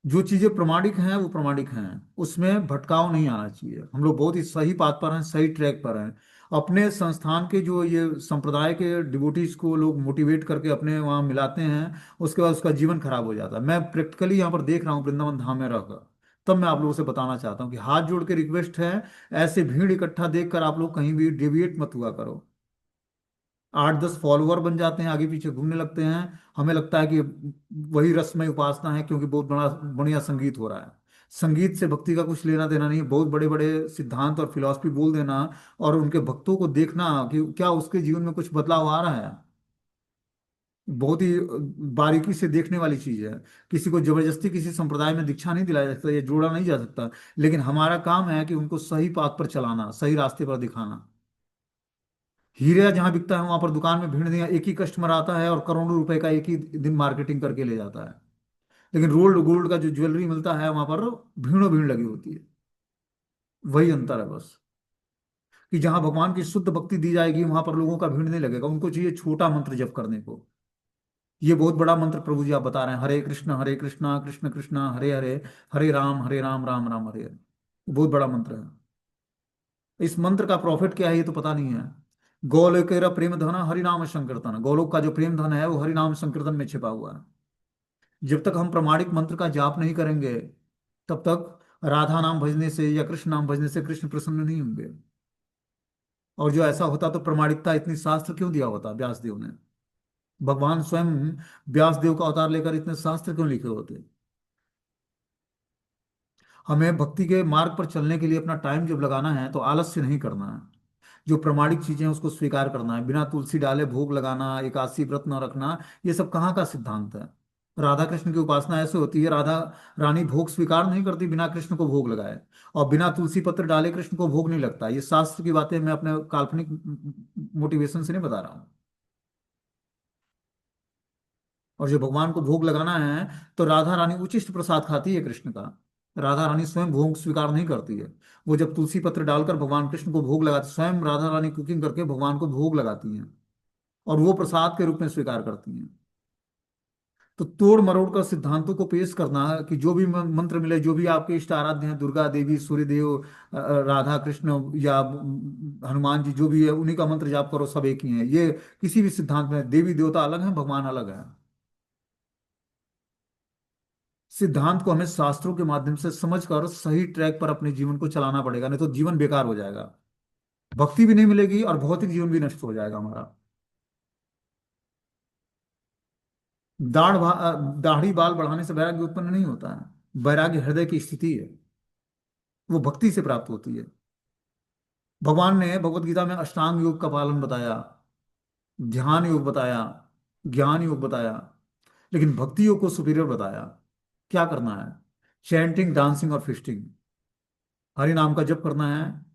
जो चीजें प्रामाणिक हैं वो प्रामाणिक हैं, उसमें भटकाव नहीं आना चाहिए। हम लोग बहुत ही सही बात पर हैं, सही ट्रैक पर हैं। अपने संस्थान के जो ये संप्रदाय के डिवोटीज को लोग मोटिवेट करके अपने वहाँ मिलाते हैं, उसके बाद उसका जीवन खराब हो जाता है। मैं प्रैक्टिकली यहाँ पर देख रहा हूँ वृंदावन धाम में रहकर। तब मैं आप लोगों से बताना चाहता हूँ कि हाथ जोड़ के रिक्वेस्ट है, ऐसे भीड़ इकट्ठा देखकर आप लोग कहीं भी डेविएट मत हुआ करो। 8-10 फॉलोअर बन जाते हैं, आगे पीछे घूमने लगते हैं। हमें लगता है कि वही रसमय उपासना है, क्योंकि बहुत बड़ा बढ़िया संगीत हो रहा है। संगीत से भक्ति का कुछ लेना देना नहीं है। बहुत बड़े बड़े सिद्धांत और फिलॉसफी बोल देना और उनके भक्तों को देखना कि क्या उसके जीवन में कुछ बदलाव आ रहा है, बहुत ही बारीकी से देखने वाली चीज है। किसी को जबरदस्ती किसी संप्रदाय में दीक्षा नहीं दिलाया जा सकता, या जोड़ा नहीं जा सकता। लेकिन हमारा काम है कि उनको सही पाथ पर चलाना, सही रास्ते पर दिखाना। हीरा जहां बिकता है वहां पर दुकान में भीड़ नहीं है, एक ही कस्टमर आता है और करोड़ों रुपए का एक ही दिन मार्केटिंग करके ले जाता है। लेकिन रोल्ड गोल्ड का जो ज्वेलरी मिलता है वहां पर भीड़ों भीड़ लगी होती है। वही अंतर है बस, कि जहां भगवान की शुद्ध भक्ति दी जाएगी वहां पर लोगों का भीड़ नहीं लगेगा। उनको चाहिए छोटा मंत्र जप करने को। ये बहुत बड़ा मंत्र प्रभु जी आप बता रहे हैं, हरे कृष्णा कृष्ण कृष्ण हरे हरे, हरे राम राम राम हरे हरे। बहुत बड़ा मंत्र है। इस मंत्र का प्रॉफिट क्या है ये तो पता नहीं है। गोलोकेरा प्रेम धन हरिनाम संकीर्तन, गोलोक का जो प्रेम धन है वो हरिनाम संकीर्तन में छिपा हुआ है। जब तक हम प्रमाणिक मंत्र का जाप नहीं करेंगे, तब तक राधा नाम भजने से या कृष्ण नाम भजने से कृष्ण प्रसन्न नहीं होंगे। और जो ऐसा होता तो प्रमाणिकता इतनी शास्त्र क्यों दिया होता व्यास देव ने? भगवान स्वयं व्यास देव का अवतार लेकर इतने शास्त्र क्यों लिखे होते? हमें भक्ति के मार्ग पर चलने के लिए अपना टाइम जब लगाना है तो आलस्य नहीं करना है। जो प्रामाणिक चीजें हैं उसको स्वीकार करना है। बिना तुलसी डाले भोग लगाना, एकादशी व्रत न रखना, ये सब कहाँ का सिद्धांत है? राधा कृष्ण की उपासना ऐसे होती है, राधा रानी भोग स्वीकार नहीं करती बिना कृष्ण को भोग लगाए। और बिना तुलसी पत्र डाले कृष्ण को भोग नहीं लगता। ये शास्त्र की बातें मैं अपने काल्पनिक मोटिवेशन से नहीं बता रहा हूँ। और जो भगवान को भोग लगाना है, तो राधा रानी उचिष्ट प्रसाद खाती है कृष्ण का। राधा रानी स्वयं भोग स्वीकार नहीं करती है। वो जब तुलसी पत्र डालकर भगवान कृष्ण को भोग लगाती, स्वयं राधा रानी कुकिंग करके भगवान को भोग लगाती हैं, और वो प्रसाद के रूप में स्वीकार करती हैं। तो तोड़ मरोड़ कर सिद्धांतों को पेश करना कि जो भी मंत्र मिले, जो भी आपके इष्ट आराध्य हैं, दुर्गा देवी, सूर्य देव, राधा कृष्ण या हनुमान जी, जो भी है उन्हीं का मंत्र जाप करो, सब एक ही है, ये किसी भी सिद्धांत में देवी देवता अलग है, भगवान अलग है। सिद्धांत को हमें शास्त्रों के माध्यम से समझकर सही ट्रैक पर अपने जीवन को चलाना पड़ेगा, नहीं तो जीवन बेकार हो जाएगा। भक्ति भी नहीं मिलेगी और भौतिक जीवन भी नष्ट हो जाएगा हमारा। दाढ़ी बाल बढ़ाने से वैराग्य उत्पन्न नहीं होता है। वैराग्य हृदय की स्थिति है, वो भक्ति से प्राप्त होती है। भगवान ने भगवत गीता में अष्टांग योग का पालन बताया, ध्यान योग बताया, ज्ञान योग बताया, लेकिन भक्ति योग को सुपीरियर बताया। क्या करना है? चैंटिंग, डांसिंग और फिस्टिंग। हरि नाम का जप करना है,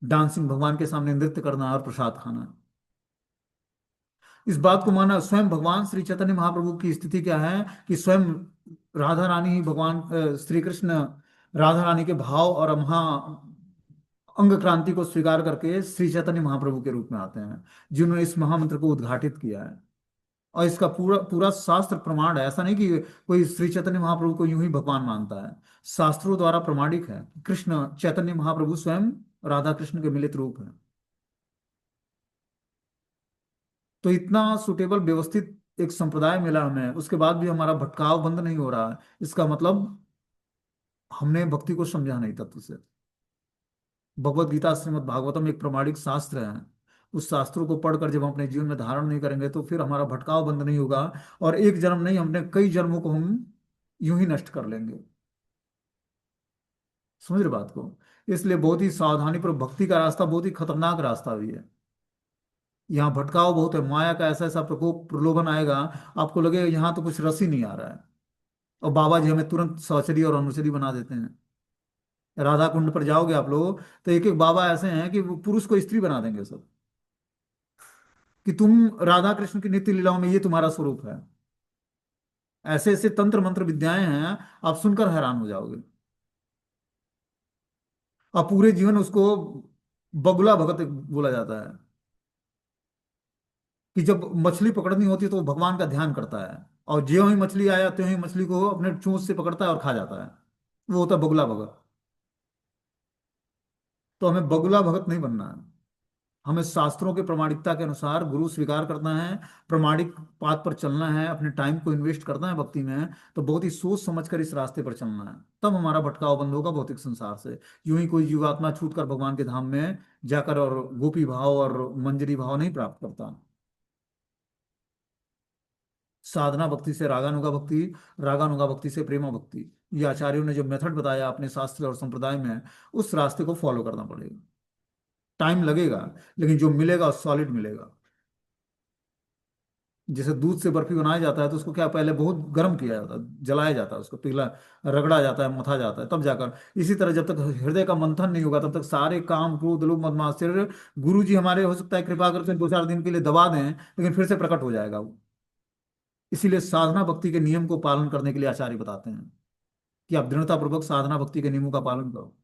डांसिंग भगवान के सामने नृत्य करना है, और प्रसाद खाना है। इस बात को माना, स्वयं भगवान श्री चैतन्य महाप्रभु की स्थिति क्या है कि स्वयं राधा रानी ही भगवान श्री कृष्ण राधा रानी के भाव और महा अंग क्रांति को स्वीकार करके श्री चैतन्य महाप्रभु के रूप में आते हैं, जिन्होंने इस महामंत्र को उद्घाटित किया है। और इसका पूरा पूरा शास्त्र प्रमाण है। ऐसा नहीं कि कोई श्री चैतन्य महाप्रभु को यूं ही भगवान मानता है। शास्त्रों द्वारा प्रमाणिक है। कृष्ण चैतन्य महाप्रभु स्वयं राधा कृष्ण के मिलित रूप है। तो इतना सुटेबल व्यवस्थित एक संप्रदाय मिला हमें, उसके बाद भी हमारा भटकाव बंद नहीं हो रहा है। इसका मतलब हमने भक्ति को समझा नहीं तत्व से। भगवत गीता श्रीमद् भागवतम एक प्रमाणिक शास्त्र है। उस शास्त्रों को पढ़कर जब हम अपने जीवन में धारण नहीं करेंगे, तो फिर हमारा भटकाव बंद नहीं होगा। और एक जन्म नहीं, हमने कई जन्मों को हम यूं ही नष्ट कर लेंगे। समझ रहे बात को? इसलिए बहुत ही सावधानी पर, भक्ति का रास्ता बहुत ही खतरनाक रास्ता भी है। यहाँ भटकाव बहुत है। माया का ऐसा ऐसा प्रकोप प्रलोभन आएगा, आपको लगेगा यहाँ तो कुछ रस ही नहीं आ रहा है। और बाबा जी हमें तुरंत सहचरी और अनुचरी बना देते हैं। राधा कुंड पर जाओगे आप लोग, तो एक एक बाबा ऐसे हैं कि वो पुरुष को स्त्री बना देंगे सब। कि तुम राधा कृष्ण की नित्य लीलाओं में ये तुम्हारा स्वरूप है। ऐसे ऐसे तंत्र मंत्र विद्याएं हैं, आप सुनकर हैरान हो जाओगे। और पूरे जीवन उसको बगुला भगत बोला जाता है, कि जब मछली पकड़नी होती है तो वो भगवान का ध्यान करता है, और ज्यों ही मछली आया त्यों ही मछली को अपने चोंच से पकड़ता है और खा जाता है। वो होता है बगुला भगत। तो हमें बगुला भगत नहीं बनना है। हमें शास्त्रों के प्रामाणिकता के अनुसार गुरु स्वीकार करना है, प्रमाणिक पाथ पर चलना है, अपने टाइम को इन्वेस्ट करना है भक्ति में। तो बहुत ही सोच समझ कर इस रास्ते पर चलना है, तब हमारा भटकाव बंद होगा भौतिक संसार से। यूं ही कोई जीवात्मा छूट कर भगवान के धाम में जाकर और गोपी भाव और मंजरी भाव नहीं प्राप्त करता। साधना भक्ति से रागानुगा भक्ति, रागानुगा भक्ति से प्रेमा भक्ति, ये आचार्यों ने जो मेथड बताया अपने शास्त्र और संप्रदाय में, उस रास्ते को फॉलो करना पड़ेगा। टाइम लगेगा, लेकिन जो मिलेगा सॉलिड मिलेगा। जैसे दूध से बर्फी बनाया जाता है तो उसको क्या, पहले बहुत गर्म किया जाता है, जलाया जाता है, उसको पिघला, रगड़ा जाता है, मथा जाता है, तब जाकर। इसी तरह जब तक हृदय का मंथन नहीं होगा तब तक सारे काम क्रोध लोभ मद मात्सर्य, गुरु जी हमारे हो सकता है कृपा करके 2-4 दिन के लिए दबा दें, लेकिन फिर से प्रकट हो जाएगा वो। इसीलिए साधना भक्ति के नियम को पालन करने के लिए आचार्य बताते हैं कि आप दृढ़ता पूर्वक साधना भक्ति के नियमों का पालन करो।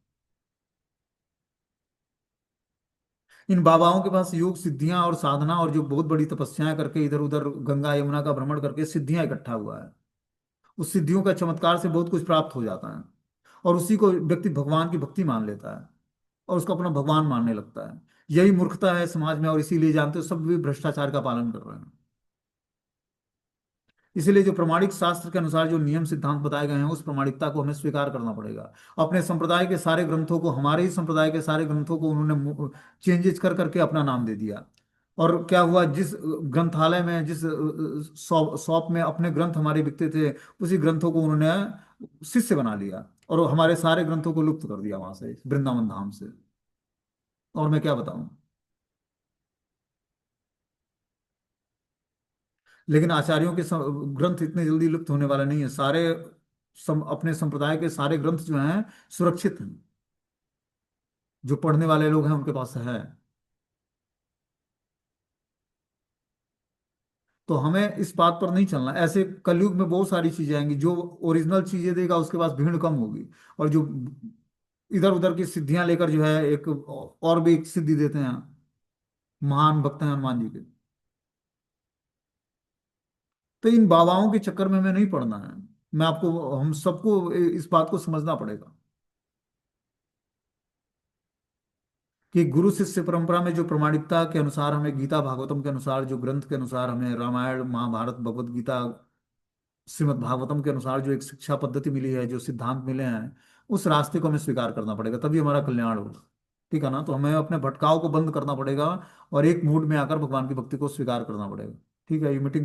इन बाबाओं के पास योग सिद्धियां और साधना और जो बहुत बड़ी तपस्याएं करके इधर उधर गंगा यमुना का भ्रमण करके सिद्धियां इकट्ठा हुआ है। उस सिद्धियों का चमत्कार से बहुत कुछ प्राप्त हो जाता है, और उसी को व्यक्ति भगवान की भक्ति मान लेता है और उसको अपना भगवान मानने लगता है। यही मूर्खता है समाज में, और इसीलिए जानते हो सब भी भ्रष्टाचार का पालन कर रहे हैं। इसीलिए जो प्रमाणिक शास्त्र के अनुसार जो नियम सिद्धांत बताए गए हैं, उस प्रमाणिकता को हमें स्वीकार करना पड़ेगा। अपने संप्रदाय के सारे ग्रंथों को, हमारे ही संप्रदाय के सारे ग्रंथों को उन्होंने चेंजेस कर करके अपना नाम दे दिया। और क्या हुआ, जिस ग्रंथालय में, जिस शॉप शॉप में अपने ग्रंथ हमारे बिकते थे, उसी ग्रंथों को उन्होंने शिष्य बना लिया, और हमारे सारे ग्रंथों को लुप्त कर दिया वहां से, वृंदावन धाम से। और मैं क्या बताऊं। लेकिन आचार्यों के ग्रंथ इतने जल्दी लुप्त होने वाले नहीं है। सारे अपने संप्रदाय के सारे ग्रंथ जो हैं सुरक्षित हैं, जो पढ़ने वाले लोग हैं उनके पास है। तो हमें इस बात पर नहीं चलना। ऐसे कलयुग में बहुत सारी चीजें आएंगी, जो ओरिजिनल चीजें देगा उसके पास भीड़ कम होगी, और जो इधर उधर की सिद्धियां लेकर जो है एक और भी एक सिद्धि देते हैं, महान भक्त हैं हनुमान जी के। तो इन बाबाओं के चक्कर में हमें नहीं पड़ना है। मैं आपको, हम सबको इस बात को समझना पड़ेगा कि गुरु शिष्य परंपरा में जो प्रमाणिकता के अनुसार हमें, गीता भागवतम के अनुसार, जो ग्रंथ के अनुसार हमें रामायण महाभारत भगवत गीता श्रीमद् भागवतम के अनुसार जो एक शिक्षा पद्धति मिली है, जो सिद्धांत मिले हैं, उस रास्ते को हमें स्वीकार करना पड़ेगा, तभी हमारा कल्याण होगा। ठीक है ना। तो हमें अपने भटकाव को बंद करना पड़ेगा, और एक मूड में आकर भगवान की भक्ति को स्वीकार करना पड़ेगा। ठीक है, ये मीटिंग